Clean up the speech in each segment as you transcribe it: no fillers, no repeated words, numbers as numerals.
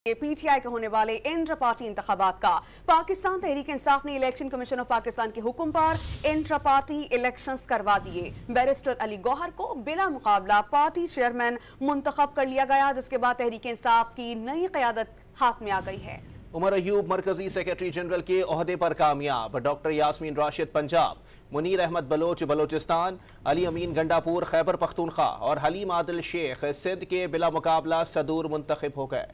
PTI के होने वाले इंटर पार्टी इंतखाबात का पाकिस्तान तहरीक इंसाफ ने इलेक्शन कमीशन ऑफ पाकिस्तान के हुक्म पर इंटर पार्टी इलेक्शंस करवा दिए। बैरिस्टर अली गौहर को बिला मुकाबला पार्टी चेयरमैन मुंतखब कर लिया गया, जिसके बाद तहरीक इंसाफ की नई क़यादत हाथ में आ गई है। उमर अयूब मरकजी सेक्रेटरी जनरल के ओहदे पर कामयाब। डॉक्टर यास्मीन राशिद पंजाब, मुनीर अहमद बलोच बलोचिस्तान, अली अमीन गंडापुर खैबर पख्तूनख्वा और हलीम आदिल शेख सिंध के बिला मुकाबला सदूर मुंतखब हो गए।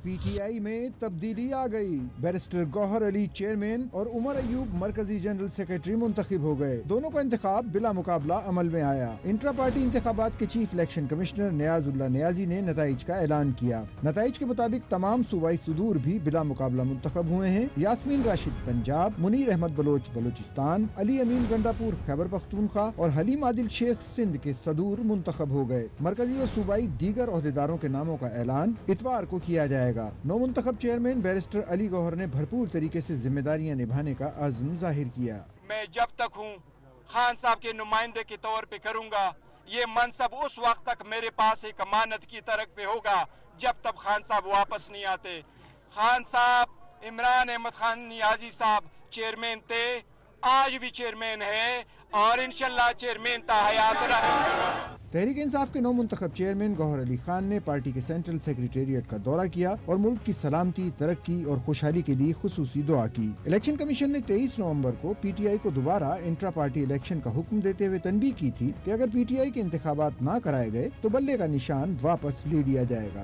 PTI में तब्दीली आ गई। बैरिस्टर गौहर अली चेयरमैन और उमर अयूब मरकजी जनरल सेक्रेटरी मुंतखब हो गए। दोनों का इंतखाब बिला मुकाबला अमल में आया। इंट्रा पार्टी इंतखाबात के चीफ इलेक्शन कमिश्नर नियाजुल्लाह नियाजी ने नताइज का ऐलान किया। नताइज के मुताबिक तमाम सूबाई सदूर भी बिला मुकाबला मुंतखब हुए हैं। यास्मीन राशिद पंजाब, मुनीर अहमद बलोच बलोचिस्तान, अली अमीन गंडापुर खैबर पख्तूनख्वा और हलीम आदिल शेख सिंध के सदूर मुंतखब हो गए। मरकजी और सूबाई दीगर ओहदेदारों के नामों का ऐलान इतवार को किया जाएगा। नौ मुंतखब चेयरमैन बैरिस्टर अली गौहर ने भरपूर तरीके से जिम्मेदारियां निभाने का अज़्म जाहिर किया। मैं जब तक हूँ खान साहब के नुमाइंदे के तौर पे करूँगा। ये मनसब उस वक्त तक मेरे पास एक अमानत की तरह पे होगा जब तक खान साहब वापस नहीं आते। खान साहब इमरान अहमद खान नियाजी साहब चेयरमैन थे, आज भी चेयरमैन है और इंशाल्लाह चेयरमैन ता हयात रहेंगे। तहरीक इंसाफ के नौ मुंतखब चेयरमैन गौहर अली खान ने पार्टी के सेंट्रल सेक्रेटेरिएट का दौरा किया और मुल्क की सलामती, तरक्की और खुशहाली के लिए खुसूसी दुआ की। इलेक्शन कमीशन ने 23 नवंबर को PTI को दोबारा इंट्रा पार्टी इलेक्शन का हुक्म देते हुए तनबीह की थी कि अगर PTI के इंतखाबात ना कराए गए तो बल्ले का निशान वापस ले लिया जाएगा।